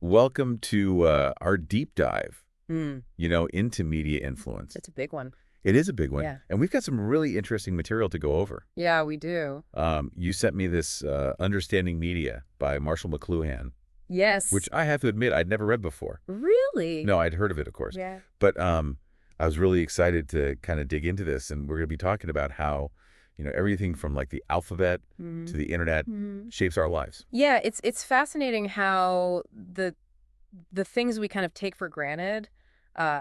welcome to our deep dive, Mm, into media influence. it's a big one. It is a big one. Yeah. And we've got some really interesting material to go over. Yeah, we do. You sent me this Understanding Media by Marshall McLuhan, Yes. which I have to admit I'd never read before. Really? No, I'd heard of it, of course. Yeah. But I was really excited to kind of dig into this, and we're going to be talking about how, everything from like the alphabet to the internet shapes our lives. Yeah, it's fascinating how the things we kind of take for granted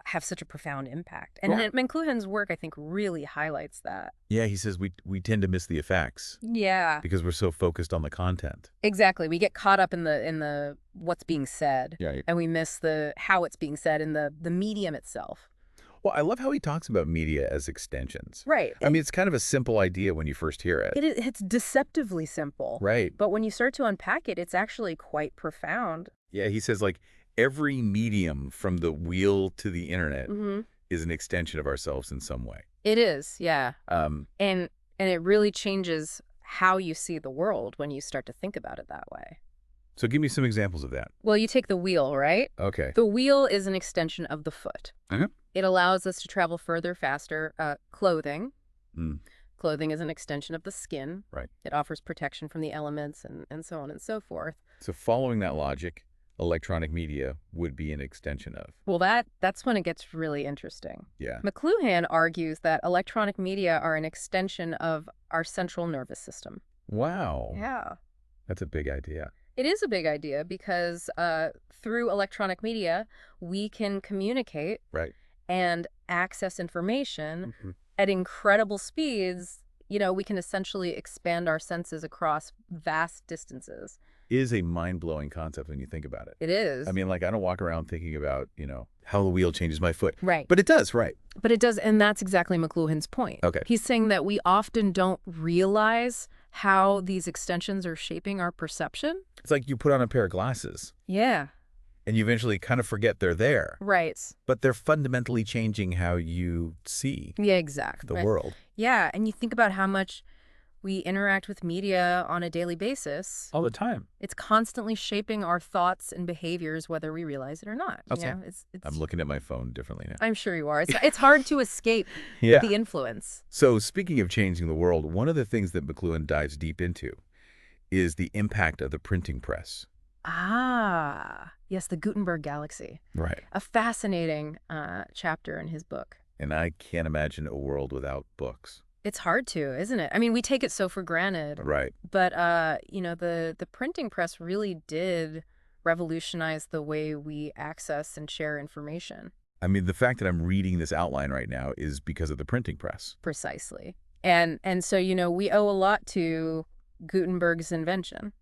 have such a profound impact. And McLuhan's work, I think, really highlights that. Yeah, he says we tend to miss the effects Yeah. because we're so focused on the content. Exactly. We get caught up in the what's being said. Yeah. And we miss the how it's being said in the medium itself. Well, I love how he talks about media as extensions. Right. I mean, it's kind of a simple idea when you first hear it. It's deceptively simple. Right. But when you start to unpack it, it's actually quite profound. Yeah, he says, like, every medium from the wheel to the internet Mm-hmm. is an extension of ourselves in some way. It is, yeah. Um, And it really changes how you see the world when you start to think about it that way. so give me some examples of that. Well, you take the wheel, right? Okay. The wheel is an extension of the foot. Uh-huh. It allows us to travel further, faster. Clothing. Mm. Clothing is an extension of the skin. Right. It offers protection from the elements and so on and so forth. So following that logic, electronic media would be an extension of. Well, that's when it gets really interesting. Yeah. McLuhan argues that electronic media are an extension of our central nervous system. Wow. Yeah. That's a big idea. It is a big idea because through electronic media, we can communicate Right. and access information Mm-hmm. at incredible speeds. We can essentially expand our senses across vast distances. Is a mind-blowing concept when you think about it. It is. I mean, like, I don't walk around thinking about, how the wheel changes my foot. Right. But it does, right? But it does, and that's exactly McLuhan's point. Okay. He's saying that we often don't realize how these extensions are shaping our perception. It's like you put on a pair of glasses, Yeah. and you eventually kind of forget they're there. Right. But they're fundamentally changing how you see Yeah, exactly. the world. Yeah, and you think about how much we interact with media on a daily basis. All the time. It's constantly shaping our thoughts and behaviors, whether we realize it or not. Okay. It's I'm looking at my phone differently now. I'm sure you are. It's hard to escape Yeah. the influence. So speaking of changing the world, one of the things that McLuhan dives deep into is the impact of the printing press. Ah, yes, the Gutenberg Galaxy. Right. A fascinating chapter in his book. And I can't imagine a world without books. It's hard to, isn't it? I mean, we take it so for granted. Right. But, the printing press really did revolutionize the way we access and share information. I mean, the fact that I'm reading this outline right now is because of the printing press. Precisely. And so, we owe a lot to Gutenberg's invention.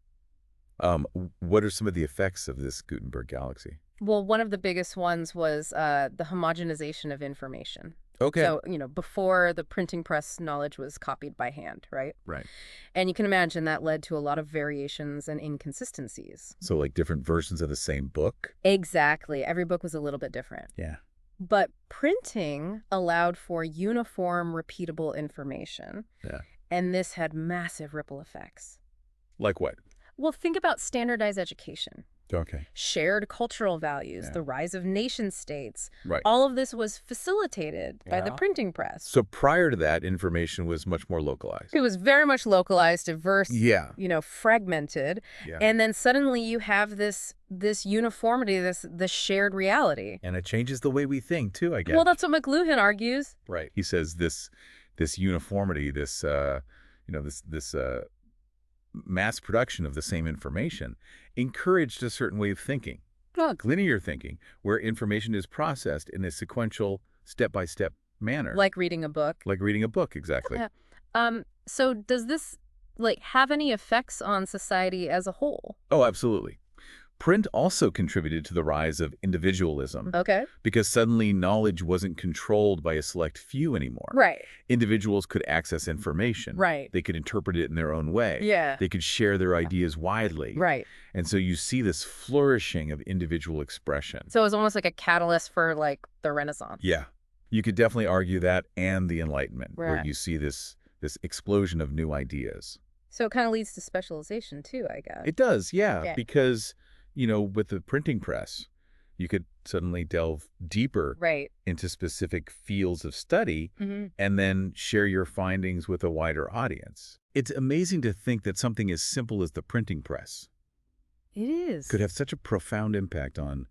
What are some of the effects of this Gutenberg Galaxy? Well, one of the biggest ones was the homogenization of information. Okay. So, before the printing press, knowledge was copied by hand, right? Right. And you can imagine that led to a lot of variations and inconsistencies. So like different versions of the same book? Exactly. Every book was a little bit different. Yeah. But printing allowed for uniform, repeatable information. Yeah. And this had massive ripple effects. Like what? Well, think about standardized education. Okay. Shared cultural values, Yeah. the rise of nation states. Right. All of this was facilitated by the Yeah. printing press. So prior to that, information was much more localized. It was very much localized, diverse, Yeah. fragmented. Yeah. And then suddenly you have this uniformity, this shared reality. And it changes the way we think too, I guess. Well, that's what McLuhan argues. Right. He says this uniformity, this mass production of the same information encouraged a certain way of thinking, linear thinking, where information is processed in a sequential, step-by-step manner. Like reading a book. Like reading a book, exactly. Yeah. So does this have any effects on society as a whole? Oh, absolutely. Print also contributed to the rise of individualism Okay. because suddenly knowledge wasn't controlled by a select few anymore. Right. Individuals could access information. Right. They could interpret it in their own way. Yeah. They could share their ideas widely. Right. And so you see this flourishing of individual expression. So it was almost like a catalyst for the Renaissance. Yeah. You could definitely argue that and the Enlightenment, where Right. you see this explosion of new ideas. So it kind of leads to specialization too, I guess. It does, yeah, Yeah. because with the printing press, you could suddenly delve deeper Right. into specific fields of study and then share your findings with a wider audience. It's amazing to think that something as simple as the printing press It is. could have such a profound impact on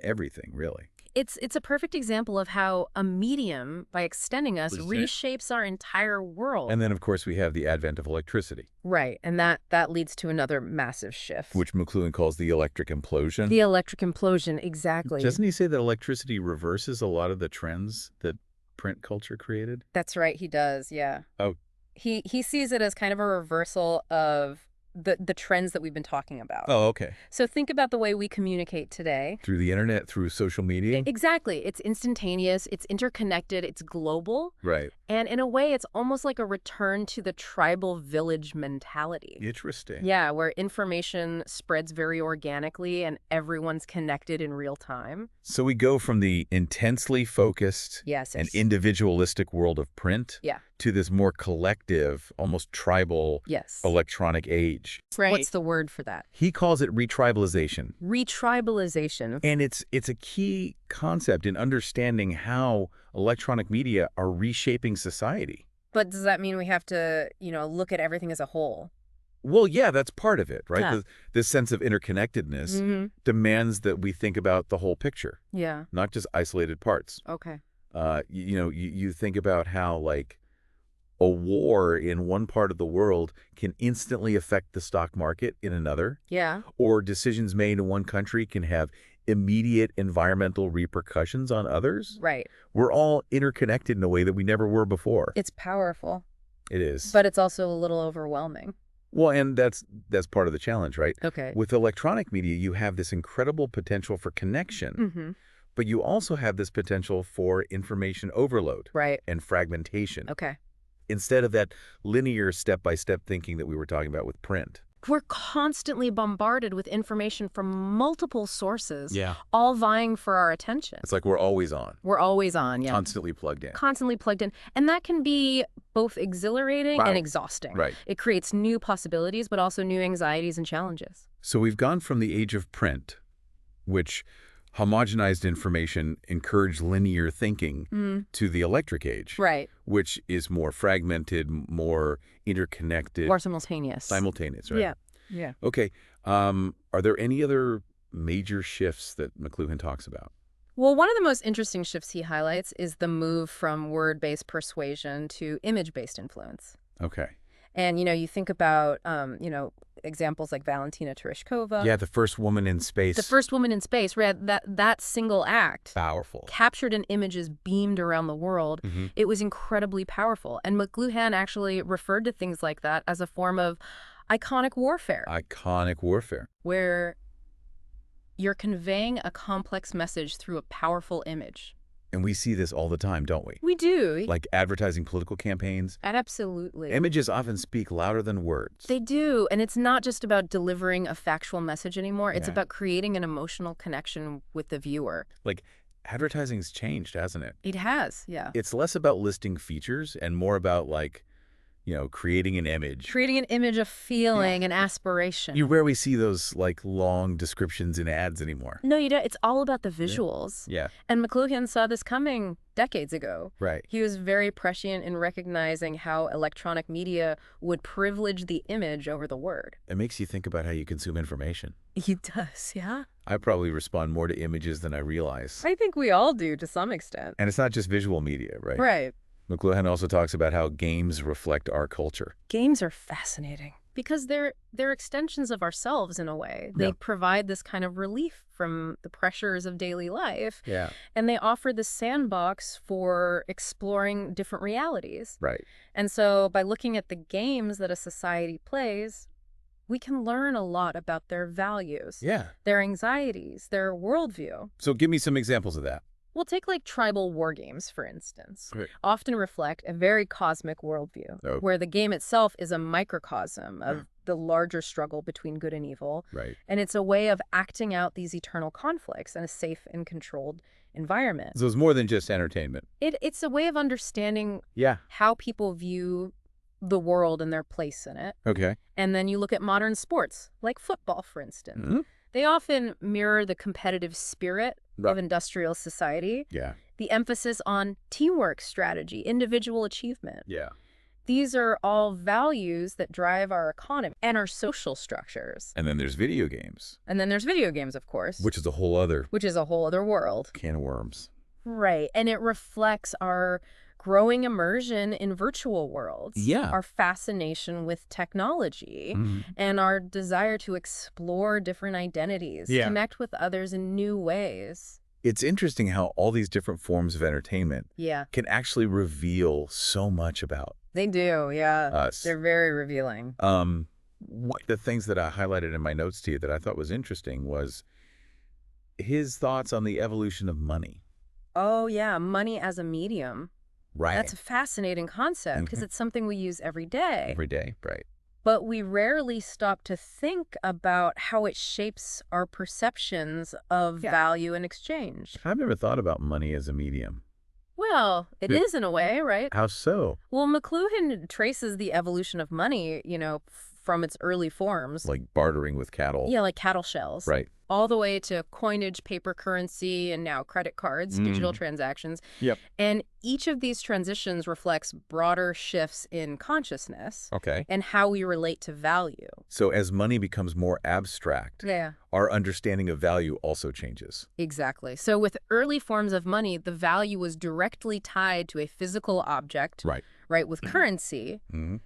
everything, really. It's a perfect example of how a medium, by extending us, reshapes our entire world. And then, of course, we have the advent of electricity. Right, and that leads to another massive shift. Which McLuhan calls the electric implosion. The electric implosion, exactly. Doesn't he say that electricity reverses a lot of the trends that print culture created? That's right, he does, yeah. Oh. He sees it as kind of a reversal of the trends that we've been talking about. Oh, okay. So think about the way we communicate today. Through the internet, through social media? Exactly. It's instantaneous, it's interconnected, it's global. Right. And in a way, it's almost like a return to the tribal village mentality. Interesting. Yeah, where information spreads very organically and everyone's connected in real time. So we go from the intensely focused and individualistic world of print to this more collective, almost tribal electronic age. Right. What's the word for that? He calls it retribalization. Retribalization. And it's a key concept in understanding how electronic media are reshaping society. But does that mean we have to, look at everything as a whole? Well, yeah, that's part of it, right? Yeah. This sense of interconnectedness demands that we think about the whole picture. Yeah. Not just isolated parts. Okay. You think about how, like, a war in one part of the world can instantly affect the stock market in another. Yeah. Or decisions made in one country can have immediate environmental repercussions on others. Right. We're all interconnected in a way that we never were before. It's powerful. It is. But it's also a little overwhelming. Well, and that's part of the challenge, right? Okay. With electronic media, you have this incredible potential for connection, but you also have this potential for information overload and fragmentation. Okay. Instead of that linear step-by-step thinking that we were talking about with print. We're constantly bombarded with information from multiple sources, Yeah. all vying for our attention. It's like we're always on. We're always on, yeah. Constantly plugged in. Constantly plugged in. And that can be both exhilarating and exhausting. Right. It creates new possibilities, but also new anxieties and challenges. So we've gone from the age of print, which homogenized information encouraged linear thinking, to the electric age. Right. Which is more fragmented, more interconnected. More simultaneous. Simultaneous, right? Yeah. Yeah. Okay. Are there any other major shifts that McLuhan talks about? Well, one of the most interesting shifts he highlights is the move from word-based persuasion to image-based influence. Okay. And, you think about, examples like Valentina Tereshkova. Yeah, the first woman in space. The first woman in space, right? That single act. Powerful. Captured in images beamed around the world. It was incredibly powerful. And McLuhan actually referred to things like that as a form of iconic warfare. Iconic warfare. Where you're conveying a complex message through a powerful image. And we see this all the time, don't we? We do. Like advertising political campaigns. Absolutely. Images often speak louder than words. They do. And it's not just about delivering a factual message anymore. It's about creating an emotional connection with the viewer. Like, advertising's changed, hasn't it? It has, yeah. It's less about listing features and more about, like, creating an image. Creating an image of feeling and aspiration. You rarely see those, like, long descriptions in ads anymore. No, you don't. It's all about the visuals. Yeah. And McLuhan saw this coming decades ago. Right. He was very prescient in recognizing how electronic media would privilege the image over the word. It makes you think about how you consume information. He does, yeah. I probably respond more to images than I realize. I think we all do to some extent. And it's not just visual media, right? Right. McLuhan also talks about how games reflect our culture. Games are fascinating because they're extensions of ourselves in a way. They provide this kind of relief from the pressures of daily life. Yeah. And they offer the sandbox for exploring different realities. Right. And so by looking at the games that a society plays, we can learn a lot about their values, their anxieties, their worldview. So give me some examples of that. We'll take like tribal war games, for instance, Right. often reflect a very cosmic worldview, where the game itself is a microcosm of the larger struggle between good and evil. Right. And it's a way of acting out these eternal conflicts in a safe and controlled environment. So it's more than just entertainment. It's a way of understanding Yeah. how people view the world and their place in it. Okay. And then you look at modern sports, like football, for instance. They often mirror the competitive spirit of industrial society. Yeah. The emphasis on teamwork strategy, individual achievement. Yeah. These are all values that drive our economy and our social structures. And then there's video games. And then there's video games, of course. Which is a whole other world. can of worms. Right. And it reflects our growing immersion in virtual worlds. Yeah. Our fascination with technology and our desire to explore different identities, connect with others in new ways. It's interesting how all these different forms of entertainment can actually reveal so much about They do, yeah. us. They're very revealing. One of the things that I highlighted in my notes to you that I thought was interesting was his thoughts on the evolution of money. Oh, yeah, money as a medium. Right. That's a fascinating concept because it's something we use every day. Every day, right. But we rarely stop to think about how it shapes our perceptions of value and exchange. I've never thought about money as a medium. Well, it is in a way, right? How so? Well, McLuhan traces the evolution of money, from its early forms. Like bartering with cattle. Yeah, like cattle shells. Right. All the way to coinage, paper currency, and now credit cards, digital transactions. Yep. And each of these transitions reflects broader shifts in consciousness and how we relate to value. So as money becomes more abstract, Yeah. our understanding of value also changes. Exactly. So with early forms of money, the value was directly tied to a physical object. Right. Right, with currency,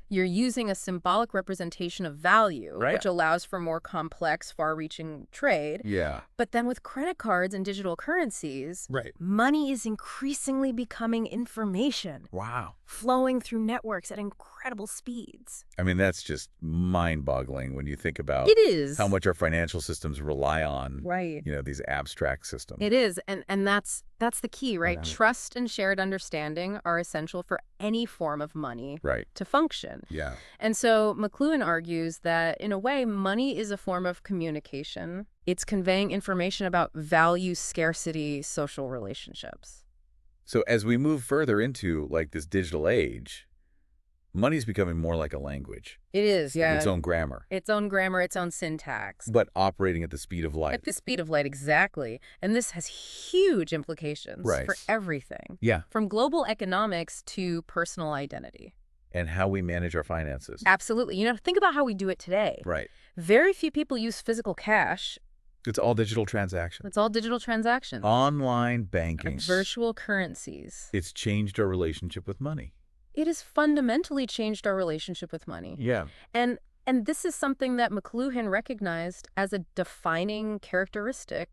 you're using a symbolic representation of value, which allows for more complex, far-reaching trade. Yeah. But then with credit cards and digital currencies, money is increasingly becoming information. Wow. Flowing through networks at incredible speeds. I mean, that's just mind-boggling when you think about It is. how much our financial systems rely on, Right. These abstract systems. It is. And that's the key, right? Trust and shared understanding are essential for any form of money to function. Yeah. And so McLuhan argues that, in a way, money is a form of communication. It's conveying information about value, scarcity, social relationships. So as we move further into this digital age, money's becoming more like a language. It is, yeah. Its own grammar. Its own grammar, its own syntax. But operating at the speed of light. At the speed of light, exactly. And this has huge implications for everything. Yeah. From global economics to personal identity. And how we manage our finances. Absolutely. Think about how we do it today. Right. Very few people use physical cash. It's all digital transactions. It's all digital transactions. Online banking. Virtual currencies. It's changed our relationship with money. It has fundamentally changed our relationship with money. Yeah. And this is something that McLuhan recognized as a defining characteristic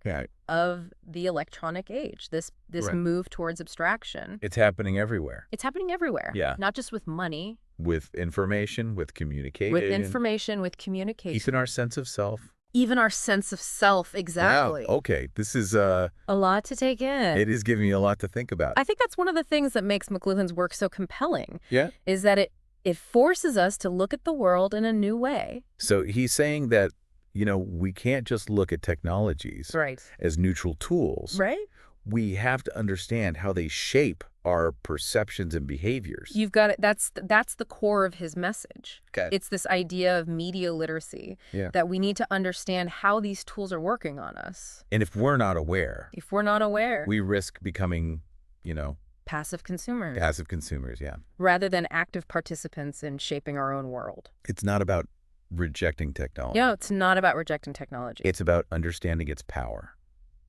of the electronic age, this move towards abstraction. It's happening everywhere. It's happening everywhere. Yeah. Not just with money. With information, with communication. With information, with communication. Even our sense of self. Even our sense of self, exactly. Wow. Okay, this is a lot to take in. It is giving me a lot to think about. I think that's one of the things that makes McLuhan's work so compelling. Yeah. Is that it forces us to look at the world in a new way. So he's saying that, we can't just look at technologies as neutral tools. Right. We have to understand how they shape our perceptions and behaviors. You've got it. That's the core of his message. Okay. It's this idea of media literacy, that we need to understand how these tools are working on us. And if we're not aware, we risk becoming, passive consumers. Passive consumers, yeah. Rather than active participants in shaping our own world. It's not about rejecting technology. No, it's not about rejecting technology. It's about understanding its power.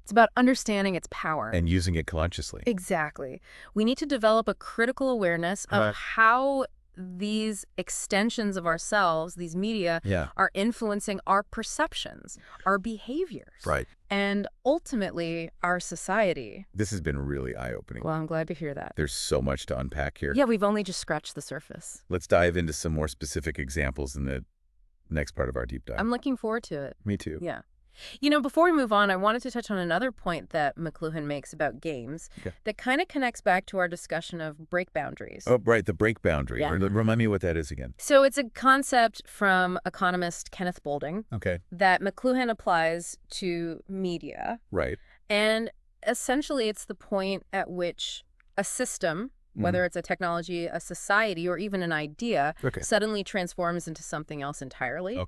It's about understanding its power. And using it consciously. Exactly. We need to develop a critical awareness of how these extensions of ourselves, these media, are influencing our perceptions, our behaviors. Right. And ultimately, our society. This has been really eye-opening. Well, I'm glad to hear that. There's so much to unpack here. Yeah, we've only just scratched the surface. Let's dive into some more specific examples in the next part of our deep dive. I'm looking forward to it. Me too. Yeah. Before we move on, I wanted to touch on another point that McLuhan makes about games that kind of connects back to our discussion of break boundaries. Oh, right, the break boundary. Yeah. Remind me what that is again. So it's a concept from economist Kenneth Boulding that McLuhan applies to media. Right. And essentially, it's the point at which a system, whether it's a technology, a society, or even an idea, suddenly transforms into something else entirely,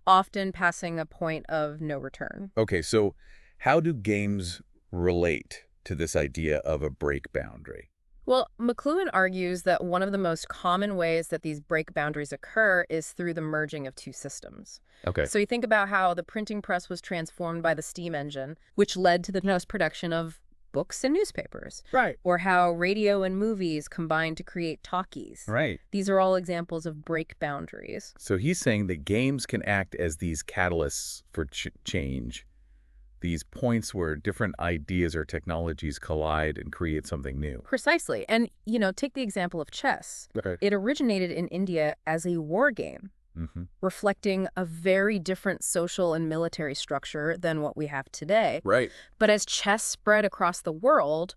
often passing a point of no return. Okay, so how do games relate to this idea of a break boundary? Well, McLuhan argues that one of the most common ways that these break boundaries occur is through the merging of two systems. So you think about how the printing press was transformed by the steam engine, which led to the mass production of books and newspapers. Or how radio and movies combined to create talkies. These are all examples of break boundaries. So he's saying that games can act as these catalysts for change, these points where different ideas or technologies collide and create something new. Precisely. And, take the example of chess. It originated in India as a war game, reflecting a very different social and military structure than what we have today. But as chess spread across the world,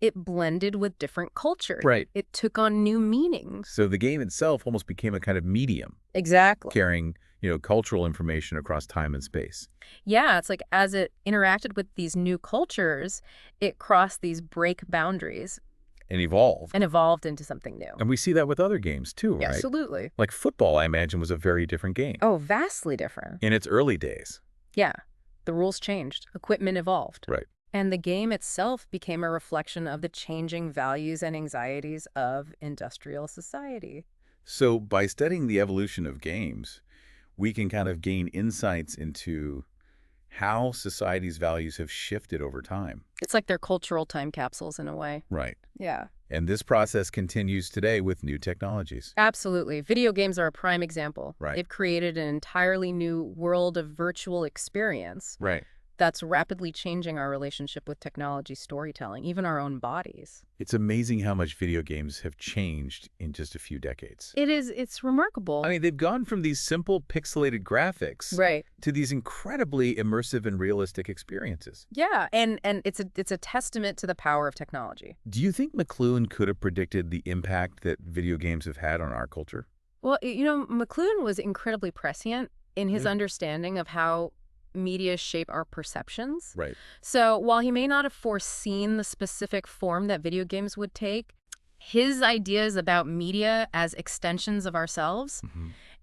it blended with different cultures. It took on new meanings. So the game itself almost became a kind of medium. Carrying cultural information across time and space. Yeah, it's like as it interacted with these new cultures, it crossed these break boundaries. And evolved. And evolved into something new. And we see that with other games too, right? Absolutely. Like football, I imagine, was a very different game. Oh, vastly different. In its early days. Yeah. The rules changed. Equipment evolved. And the game itself became a reflection of the changing values and anxieties of industrial society. So by studying the evolution of games, we can kind of gain insights into how society's values have shifted over time. It's like they're cultural time capsules in a way. Yeah. And this process continues today with new technologies. Absolutely. Video games are a prime example. They've created an entirely new world of virtual experience. That's rapidly changing our relationship with technology storytelling, even our own bodies. It's amazing how much video games have changed in just a few decades. It is. It's remarkable. I mean, they've gone from these simple pixelated graphics to these incredibly immersive and realistic experiences. Yeah, and it's a testament to the power of technology. Do you think McLuhan could have predicted the impact that video games have had on our culture? Well, McLuhan was incredibly prescient in his understanding of how media shape our perceptions. So while he may not have foreseen the specific form that video games would take, his ideas about media as extensions of ourselves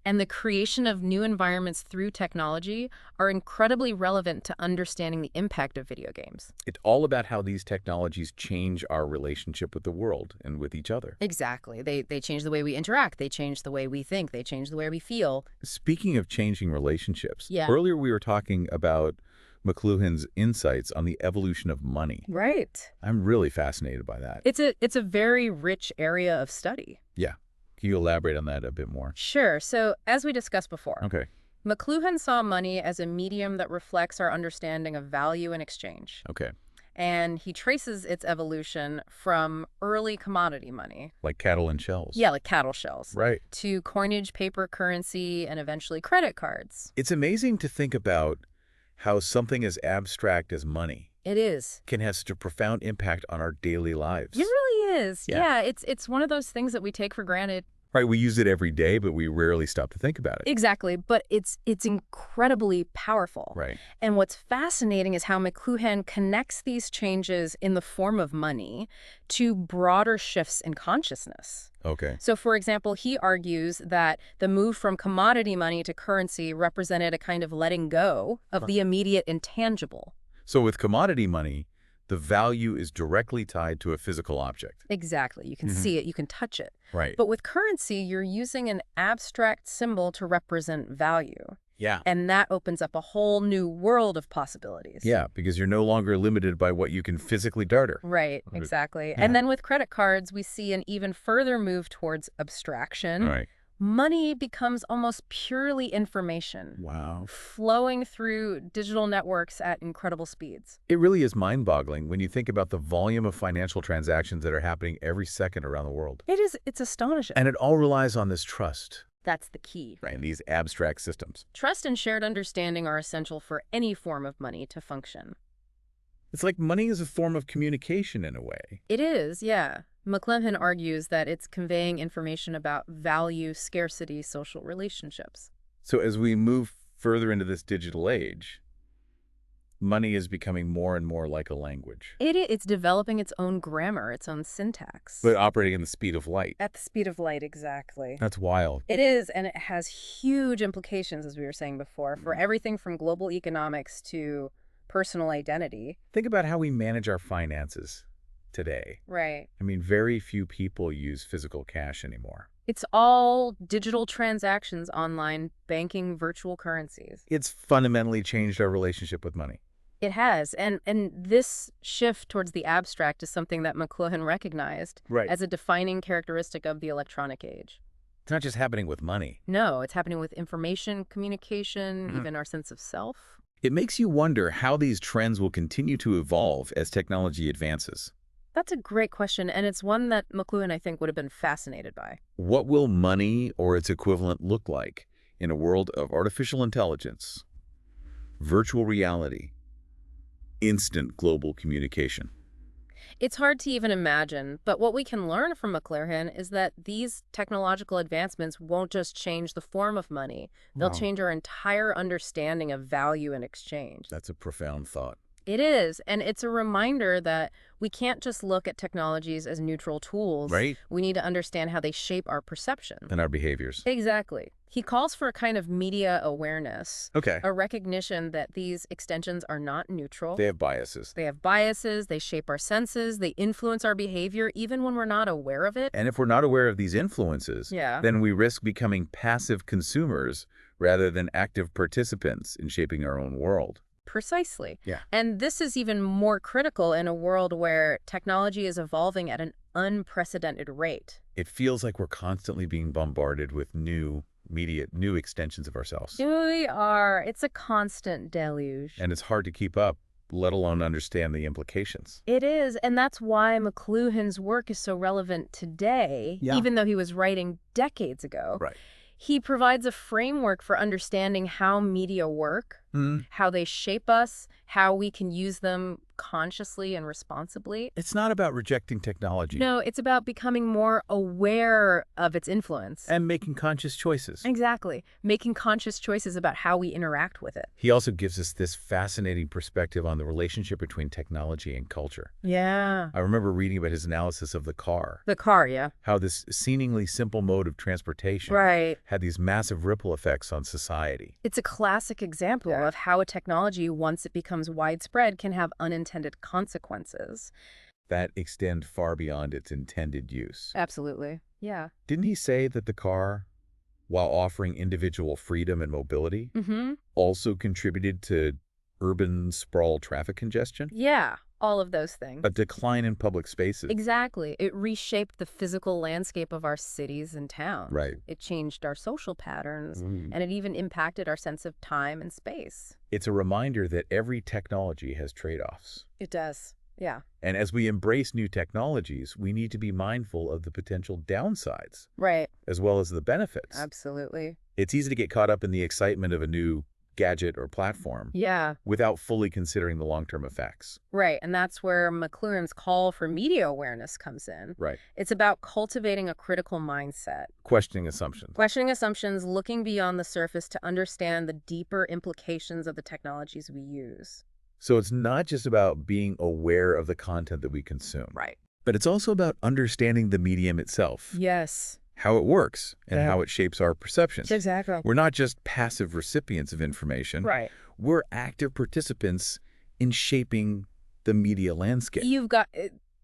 and the creation of new environments through technology are incredibly relevant to understanding the impact of video games. It's all about how these technologies change our relationship with the world and with each other. Exactly. They change the way we interact. They change the way we think. They change the way we feel. Speaking of changing relationships, earlier we were talking about McLuhan's insights on the evolution of money. I'm really fascinated by that. It's a very rich area of study. Can you elaborate on that a bit more? Sure. So as we discussed before, McLuhan saw money as a medium that reflects our understanding of value and exchange. And he traces its evolution from early commodity money. Like cattle and shells. Yeah, like cattle shells. To coinage, paper currency, and eventually credit cards. It's amazing to think about how something as abstract as money can have such a profound impact on our daily lives. It really is. Yeah, it's one of those things that we take for granted. We use it every day, but we rarely stop to think about it. Exactly, but it's incredibly powerful. And what's fascinating is how McLuhan connects these changes in the form of money to broader shifts in consciousness. So, for example, he argues that the move from commodity money to currency represented a kind of letting go of the immediate intangible. So with commodity money, the value is directly tied to a physical object. Exactly. You can see it. You can touch it. Right. But with currency, you're using an abstract symbol to represent value. Yeah. And that opens up a whole new world of possibilities. Yeah, because you're no longer limited by what you can physically barter. Right, exactly. Yeah. And then with credit cards, we see an even further move towards abstraction. Right. Money becomes almost purely information. Wow. Flowing through digital networks at incredible speeds. It really is mind-boggling when you think about the volume of financial transactions that are happening every second around the world. It is. It's astonishing. And it all relies on this trust. That's the key. Right, these abstract systems. Trust and shared understanding are essential for any form of money to function. It's like money is a form of communication in a way. It is, yeah. McLuhan argues that it's conveying information about value, scarcity, social relationships. So as we move further into this digital age, Money is becoming more and more like a language. It's developing its own grammar, its own syntax. But operating in the speed of light. At the speed of light, exactly. That's wild. It is, and it has huge implications, as we were saying before, for everything from global economics to personal identity. Think about how we manage our finances today. Right. I mean, very few people use physical cash anymore. It's all digital transactions, online banking, virtual currencies. It's fundamentally changed our relationship with money. It has, and this shift towards the abstract is something that McLuhan recognized as a defining characteristic of the electronic age. It's not just happening with money. No, it's happening with information, communication, even our sense of self. It makes you wonder how these trends will continue to evolve as technology advances. That's a great question, and it's one that McLuhan, I think, would have been fascinated by. What will money or its equivalent look like in a world of artificial intelligence, virtual reality, instant global communication? It's hard to even imagine, but what we can learn from McLuhan is that these technological advancements won't just change the form of money. They'll change our entire understanding of value and exchange. That's a profound thought. It is, and it's a reminder that we can't just look at technologies as neutral tools. Right. We need to understand how they shape our perception. And our behaviors. Exactly. He calls for a kind of media awareness. Okay. A recognition that these extensions are not neutral. They have biases. They have biases, they shape our senses, they influence our behavior even when we're not aware of it. And if we're not aware of these influences, then we risk becoming passive consumers rather than active participants in shaping our own world. Precisely. Yeah. And this is even more critical in a world where technology is evolving at an unprecedented rate. It feels like we're constantly being bombarded with new extensions of ourselves. We are. It's a constant deluge. And it's hard to keep up, let alone understand the implications. It is, and that's why McLuhan's work is so relevant today, even though he was writing decades ago. Right. He provides a framework for understanding how media work, how they shape us, how we can use them consciously and responsibly. It's not about rejecting technology. No, it's about becoming more aware of its influence. And making conscious choices. Exactly. Making conscious choices about how we interact with it. He also gives us this fascinating perspective on the relationship between technology and culture. Yeah. I remember reading about his analysis of the car. The car, yeah. How this seemingly simple mode of transportation had these massive ripple effects on society. It's a classic example of how a technology, once it becomes widespread, can have unintended consequences that extend far beyond its intended use. Absolutely. Yeah. Didn't he say that the car, while offering individual freedom and mobility, also contributed to urban sprawl traffic congestion? Yeah, all of those things. A decline in public spaces. Exactly. It reshaped the physical landscape of our cities and towns. Right. It changed our social patterns, and it even impacted our sense of time and space. It's a reminder that every technology has trade-offs. It does. Yeah. And as we embrace new technologies, we need to be mindful of the potential downsides. Right. As well as the benefits. Absolutely. It's easy to get caught up in the excitement of a new gadget or platform. Yeah. Without fully considering the long-term effects. Right. And that's where McLuhan's call for media awareness comes in. Right. It's about cultivating a critical mindset. Questioning assumptions. Questioning assumptions, looking beyond the surface to understand the deeper implications of the technologies we use. So it's not just about being aware of the content that we consume. Right. But it's also about understanding the medium itself. Yes. How it works and how it shapes our perceptions. Exactly. We're not just passive recipients of information. Right. We're active participants in shaping the media landscape.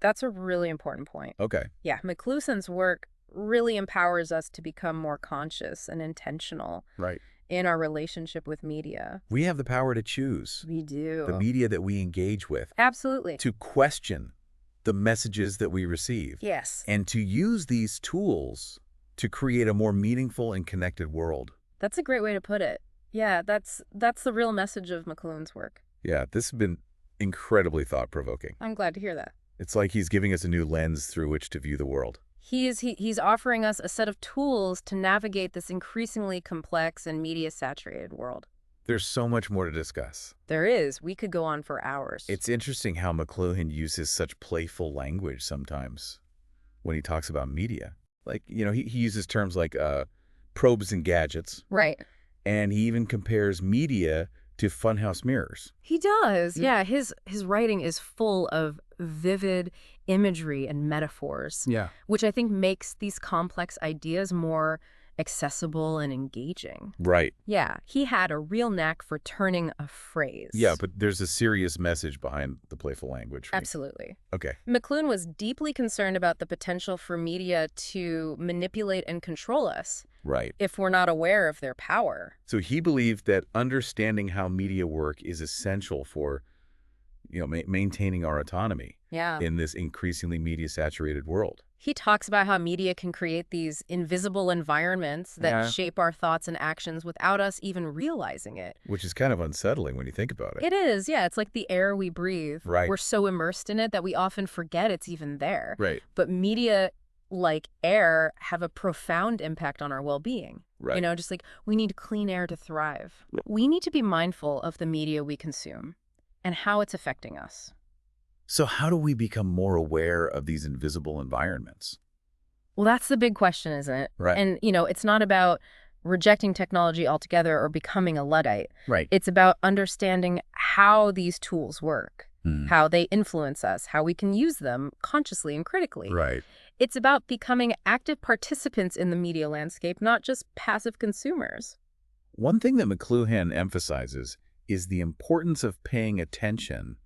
That's a really important point. Okay. Yeah. McLuhan's work really empowers us to become more conscious and intentional. Right. In our relationship with media. We have the power to choose. We do. The media that we engage with. Absolutely. To question the messages that we receive. Yes. And to use these tools to create a more meaningful and connected world. That's a great way to put it. Yeah, that's the real message of McLuhan's work. Yeah, this has been incredibly thought-provoking. I'm glad to hear that. It's like he's giving us a new lens through which to view the world. He's offering us a set of tools to navigate this increasingly complex and media-saturated world. There's so much more to discuss. There is. We could go on for hours. It's interesting how McLuhan uses such playful language sometimes when he talks about media. Like, he uses terms like probes and gadgets. Right. And he even compares media to funhouse mirrors. He does. Yeah, his writing is full of vivid imagery and metaphors, which I think makes these complex ideas more accessible and engaging. Right. Yeah, he had a real knack for turning a phrase. Yeah, but there's a serious message behind the playful language. Absolutely. Okay. McLuhan was deeply concerned about the potential for media to manipulate and control us. Right. If we're not aware of their power. So he believed that understanding how media work is essential for, maintaining our autonomy in this increasingly media-saturated world. He talks about how media can create these invisible environments that shape our thoughts and actions without us even realizing it. Which is kind of unsettling when you think about it. It is, yeah. It's like the air we breathe. Right. We're so immersed in it that we often forget it's even there. Right. But media, like air, have a profound impact on our well-being. Right. Just like we need clean air to thrive. We need to be mindful of the media we consume and how it's affecting us. So how do we become more aware of these invisible environments? Well, that's the big question, isn't it? Right. And, it's not about rejecting technology altogether or becoming a Luddite. Right. It's about understanding how these tools work, how they influence us, how we can use them consciously and critically. Right. It's about becoming active participants in the media landscape, not just passive consumers. One thing that McLuhan emphasizes is the importance of paying attention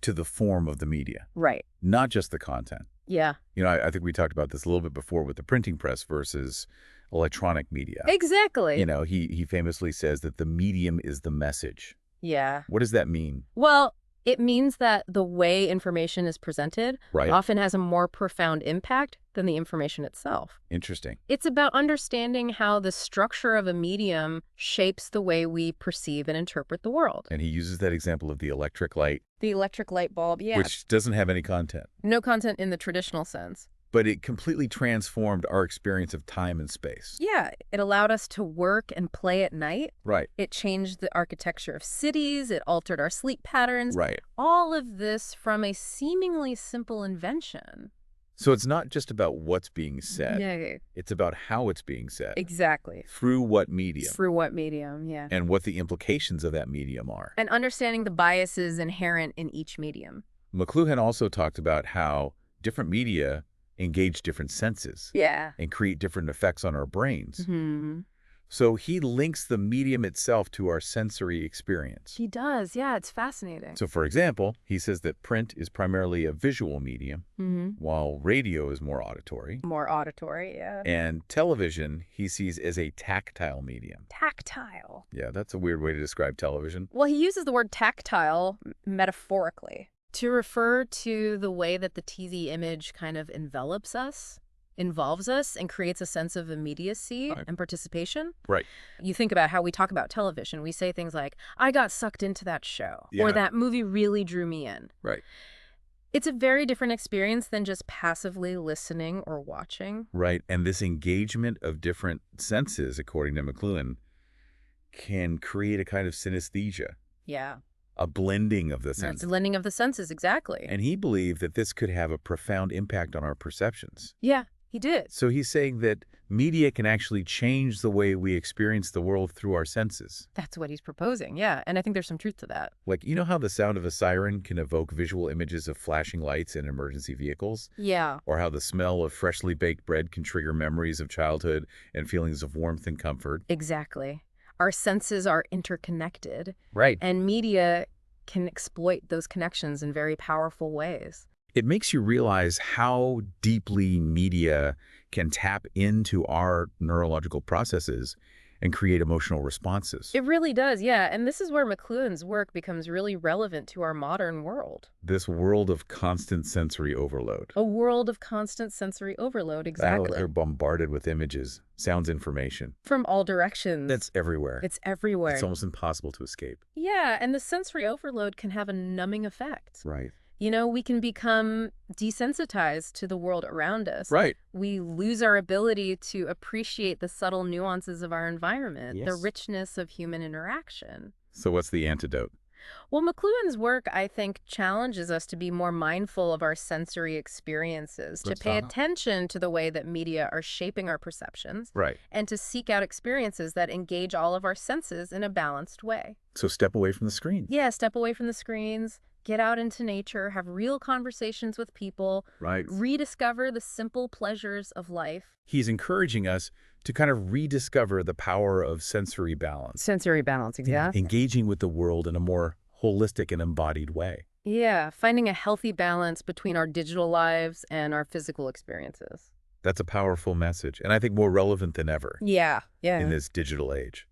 to the form of the media. Right. Not just the content. Yeah. I think we talked about this a little bit before with the printing press versus electronic media. Exactly. He famously says that the medium is the message. Yeah. What does that mean? Well, it means that the way information is presented often has a more profound impact than the information itself. Interesting. It's about understanding how the structure of a medium shapes the way we perceive and interpret the world. And he uses that example of the electric light. The electric light bulb, yeah. Which doesn't have any content. No content in the traditional sense. But it completely transformed our experience of time and space. Yeah, it allowed us to work and play at night. Right. It changed the architecture of cities. It altered our sleep patterns. Right. All of this from a seemingly simple invention. So it's not just about what's being said. Yeah. It's about how it's being said. Exactly. Through what medium. Through what medium, yeah. And what the implications of that medium are. And understanding the biases inherent in each medium. McLuhan also talked about how different media engage different senses. Yeah. And create different effects on our brains. Mm-hmm. So he links the medium itself to our sensory experience. He does, yeah, it's fascinating. So for example, he says that print is primarily a visual medium, while radio is more auditory. More auditory, yeah. And television he sees as a tactile medium. Tactile. Yeah, that's a weird way to describe television. Well, he uses the word tactile metaphorically to refer to the way that the TV image kind of envelops us, involves us, and creates a sense of immediacy and participation. Right. You think about how we talk about television. We say things like, I got sucked into that show, or that movie really drew me in. Right. It's a very different experience than just passively listening or watching. Right. And this engagement of different senses, according to McLuhan, can create a kind of synesthesia. Yeah. A blending of the senses. A blending of the senses, exactly. And he believed that this could have a profound impact on our perceptions. Yeah, he did. So he's saying that media can actually change the way we experience the world through our senses. That's what he's proposing, yeah. And I think there's some truth to that. Like, you know how the sound of a siren can evoke visual images of flashing lights in emergency vehicles? Yeah. Or how the smell of freshly baked bread can trigger memories of childhood and feelings of warmth and comfort? Exactly. Our senses are interconnected. Right. And media can exploit those connections in very powerful ways. It makes you realize how deeply media can tap into our neurological processes and create emotional responses. It really does, yeah. And this is where McLuhan's work becomes really relevant to our modern world. This world of constant sensory overload. A world of constant sensory overload, exactly. They're bombarded with images, sounds, information. From all directions. That's everywhere. It's everywhere. It's almost impossible to escape. Yeah, and the sensory overload can have a numbing effect. Right. We can become desensitized to the world around us. Right. We lose our ability to appreciate the subtle nuances of our environment, the richness of human interaction. So what's the antidote? Well, McLuhan's work, I think, challenges us to be more mindful of our sensory experiences, to pay attention to the way that media are shaping our perceptions, Right. and to seek out experiences that engage all of our senses in a balanced way. So step away from the screen. Yeah, step away from the screens, get out into nature, have real conversations with people, Right. rediscover the simple pleasures of life. He's encouraging us to kind of rediscover the power of sensory balance. Sensory balance, exactly. Engaging with the world in a more holistic and embodied way. Yeah, finding a healthy balance between our digital lives and our physical experiences. That's a powerful message, and I think more relevant than ever Yeah. in this digital age.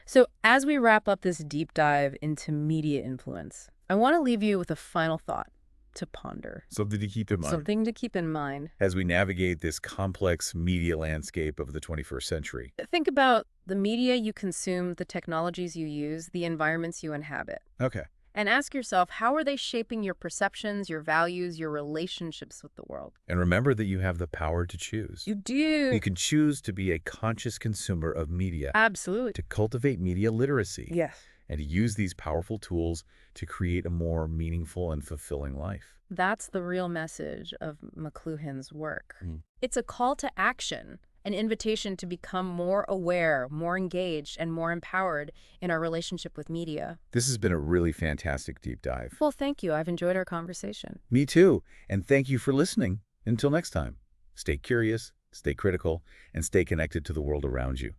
So as we wrap up this deep dive into media influence, I want to leave you with a final thought to ponder. Something to keep in mind. Something to keep in mind. As we navigate this complex media landscape of the 21st century. Think about the media you consume, the technologies you use, the environments you inhabit. Okay. And ask yourself, how are they shaping your perceptions, your values, your relationships with the world? And remember that you have the power to choose. You do. You can choose to be a conscious consumer of media. Absolutely. To cultivate media literacy. Yes. And to use these powerful tools to create a more meaningful and fulfilling life. That's the real message of McLuhan's work. Mm. It's a call to action, an invitation to become more aware, more engaged, and more empowered in our relationship with media. This has been a really fantastic deep dive. Well, thank you. I've enjoyed our conversation. Me too. And thank you for listening. Until next time, stay curious, stay critical, and stay connected to the world around you.